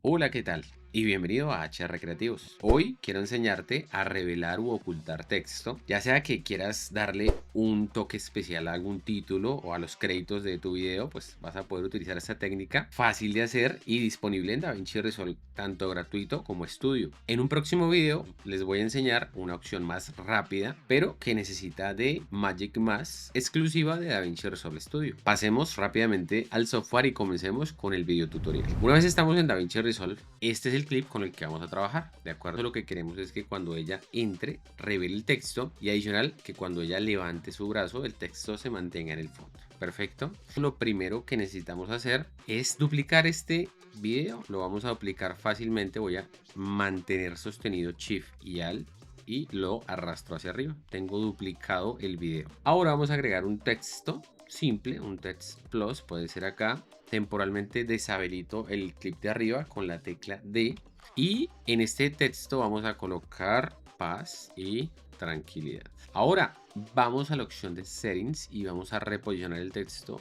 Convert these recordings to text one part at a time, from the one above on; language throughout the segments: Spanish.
Hola, ¿qué tal? Y bienvenido a HR Creativos. Hoy quiero enseñarte a revelar u ocultar texto, ya sea que quieras darle un toque especial a algún título o a los créditos de tu video, pues vas a poder utilizar esta técnica fácil de hacer y disponible en DaVinci Resolve, tanto gratuito como estudio. En un próximo video les voy a enseñar una opción más rápida, pero que necesita de Magic Mask exclusiva de DaVinci Resolve Studio. Pasemos rápidamente al software y comencemos con el video tutorial. Una vez estamos en DaVinci Resolve, este es el clip con el que vamos a trabajar. De acuerdo, lo que queremos es que cuando ella entre, revele el texto y adicional que cuando ella levante su brazo, el texto se mantenga en el fondo. Perfecto. Lo primero que necesitamos hacer es duplicar este video. Lo vamos a duplicar fácilmente. Voy a mantener sostenido Shift y Alt y lo arrastro hacia arriba. Tengo duplicado el video. Ahora vamos a agregar un texto simple, un text plus, puede ser acá. Temporalmente deshabilito el clip de arriba con la tecla D y en este texto vamos a colocar paz y tranquilidad. Ahora vamos a la opción de settings y vamos a reposicionar el texto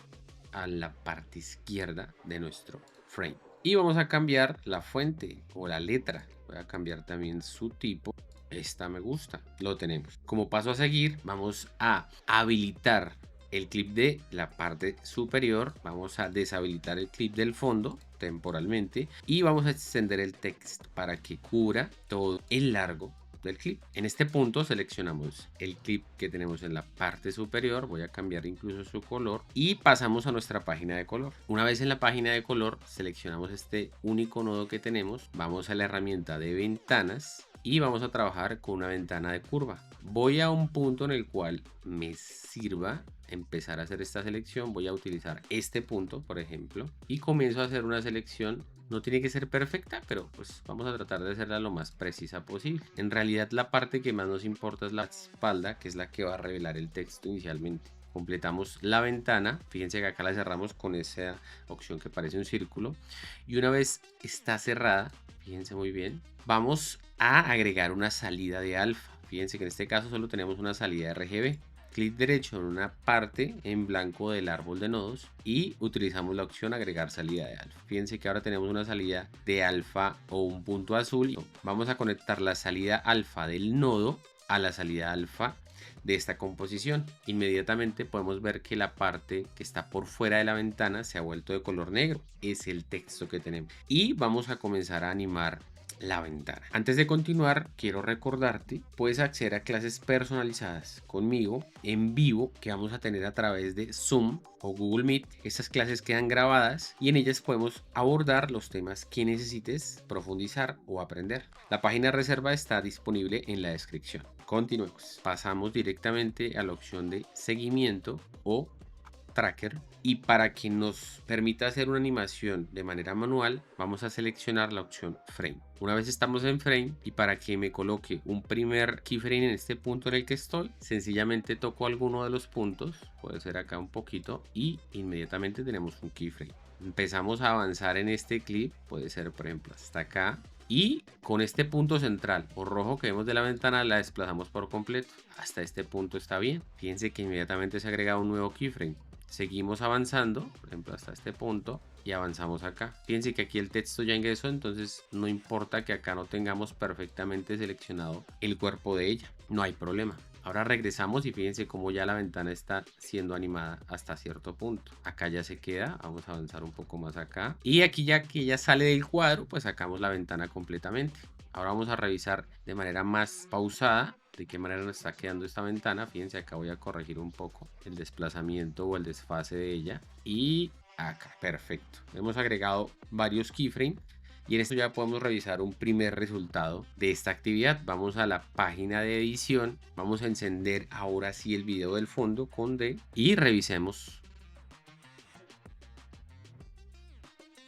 a la parte izquierda de nuestro frame. Y vamos a cambiar la fuente o la letra. Voy a cambiar también su tipo. Esta me gusta. Lo tenemos. Como paso a seguir, vamos a habilitar el clip de la parte superior. Vamos a deshabilitar el clip del fondo temporalmente y vamos a extender el texto para que cubra todo el largo del clip. En este punto seleccionamos el clip que tenemos en la parte superior. Voy a cambiar incluso su color y pasamos a nuestra página de color. Una vez en la página de color seleccionamos este único nodo que tenemos. Vamos a la herramienta de ventanas y vamos a trabajar con una ventana de curva. Voy a un punto en el cual me sirva empezar a hacer esta selección. Voy a utilizar este punto, por ejemplo, y comienzo a hacer una selección. No tiene que ser perfecta, pero pues vamos a tratar de hacerla lo más precisa posible. En realidad la parte que más nos importa es la espalda, que es la que va a revelar el texto inicialmente. Completamos la ventana, fíjense que acá la cerramos con esa opción que parece un círculo, y una vez está cerrada, fíjense muy bien, vamos a agregar una salida de alfa. Fíjense que en este caso solo tenemos una salida RGB. Clic derecho en una parte en blanco del árbol de nodos y utilizamos la opción agregar salida de alfa. Fíjense que ahora tenemos una salida de alfa o un punto azul. Vamos a conectar la salida alfa del nodo a la salida alfa de esta composición. Inmediatamente podemos ver que la parte que está por fuera de la ventana se ha vuelto de color negro. Es el texto que tenemos. Y vamos a comenzar a animar la ventana. Antes de continuar, quiero recordarte, puedes acceder a clases personalizadas conmigo en vivo que vamos a tener a través de Zoom o Google Meet. Estas clases quedan grabadas y en ellas podemos abordar los temas que necesites profundizar o aprender. La página de reserva está disponible en la descripción. Continuemos. Pasamos directamente a la opción de seguimiento o tracker y para que nos permita hacer una animación de manera manual vamos a seleccionar la opción frame. Una vez estamos en frame y para que me coloque un primer keyframe en este punto en el que estoy, sencillamente toco alguno de los puntos, puede ser acá un poquito y inmediatamente tenemos un keyframe. Empezamos a avanzar en este clip, puede ser por ejemplo hasta acá. Y con este punto central o rojo que vemos de la ventana la desplazamos por completo. Hasta este punto está bien. Fíjense que inmediatamente se agrega un nuevo keyframe. Seguimos avanzando, por ejemplo hasta este punto y avanzamos acá. Fíjense que aquí el texto ya ingresó, entonces no importa que acá no tengamos perfectamente seleccionado el cuerpo de ella. No hay problema. Ahora regresamos y fíjense cómo ya la ventana está siendo animada hasta cierto punto. Acá ya se queda, vamos a avanzar un poco más acá. Y aquí ya que ya sale del cuadro, pues sacamos la ventana completamente. Ahora vamos a revisar de manera más pausada de qué manera nos está quedando esta ventana. Fíjense, acá voy a corregir un poco el desplazamiento o el desfase de ella. Y acá, perfecto. Hemos agregado varios keyframes. Y en esto ya podemos revisar un primer resultado de esta actividad. Vamos a la página de edición. Vamos a encender ahora sí el video del fondo con D. Y revisemos.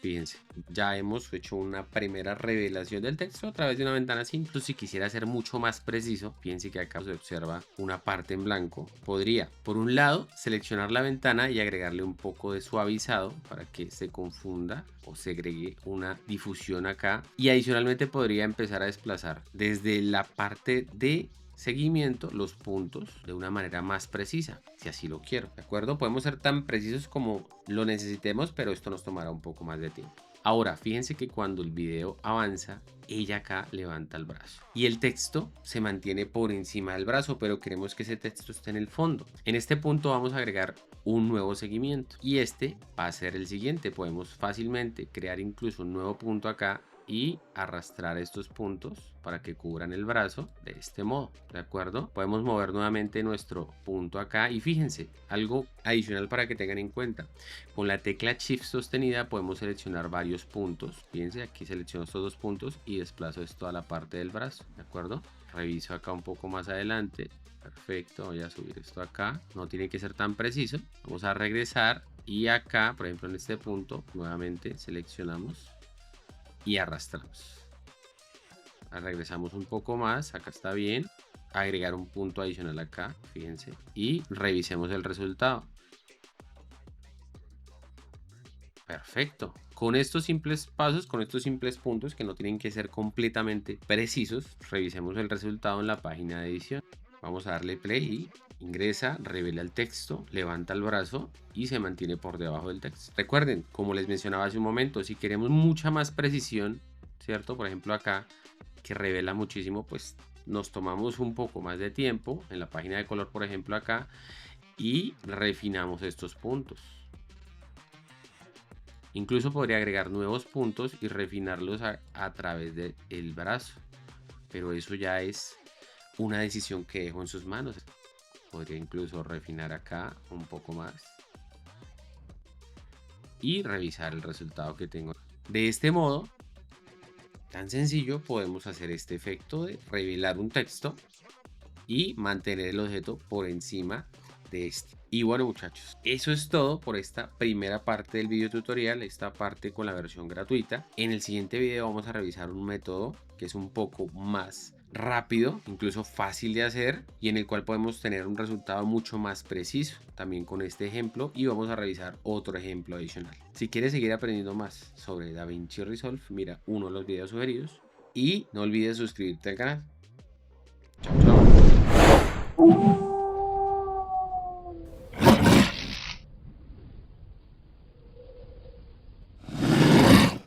Fíjense, ya hemos hecho una primera revelación del texto a través de una ventana simple. Si quisiera ser mucho más preciso, fíjense que acá se observa una parte en blanco. Podría, por un lado, seleccionar la ventana y agregarle un poco de suavizado para que se confunda o segregue una difusión acá. Y adicionalmente podría empezar a desplazar desde la parte de seguimiento los puntos de una manera más precisa, si así lo quiero, ¿de acuerdo? Podemos ser tan precisos como lo necesitemos, pero esto nos tomará un poco más de tiempo. Ahora, fíjense que cuando el video avanza, ella acá levanta el brazo y el texto se mantiene por encima del brazo, pero queremos que ese texto esté en el fondo. En este punto vamos a agregar un nuevo seguimiento y este va a ser el siguiente. Podemos fácilmente crear incluso un nuevo punto acá y arrastrar estos puntos para que cubran el brazo de este modo, ¿de acuerdo? Podemos mover nuevamente nuestro punto acá y fíjense, algo adicional para que tengan en cuenta, con la tecla Shift sostenida podemos seleccionar varios puntos. Fíjense, aquí selecciono estos dos puntos y desplazo esto a la parte del brazo, ¿de acuerdo? Reviso acá un poco más adelante. Perfecto, voy a subir esto acá, no tiene que ser tan preciso. Vamos a regresar y acá, por ejemplo en este punto, nuevamente seleccionamos y arrastramos. Regresamos un poco más, acá está bien, agregar un punto adicional acá, fíjense, y revisemos el resultado. Perfecto. Con estos simples pasos, con estos simples puntos que no tienen que ser completamente precisos, revisemos el resultado en la página de edición. Vamos a darle play y ingresa, revela el texto, levanta el brazo y se mantiene por debajo del texto. Recuerden, como les mencionaba hace un momento, si queremos mucha más precisión, ¿cierto? Por ejemplo acá, que revela muchísimo, pues nos tomamos un poco más de tiempo en la página de color, por ejemplo acá, y refinamos estos puntos. Incluso podría agregar nuevos puntos y refinarlos a través del brazo, pero eso ya es una decisión que dejo en sus manos. Podría incluso refinar acá un poco más y revisar el resultado que tengo. De este modo, tan sencillo, podemos hacer este efecto de revelar un texto y mantener el objeto por encima de este. Y bueno muchachos, eso es todo por esta primera parte del video tutorial, esta parte con la versión gratuita. En el siguiente video vamos a revisar un método que es un poco más rápido, incluso fácil de hacer, y en el cual podemos tener un resultado mucho más preciso, también con este ejemplo, y vamos a revisar otro ejemplo adicional. Si quieres seguir aprendiendo más sobre DaVinci Resolve, mira uno de los videos sugeridos y no olvides suscribirte al canal. Chao, chao.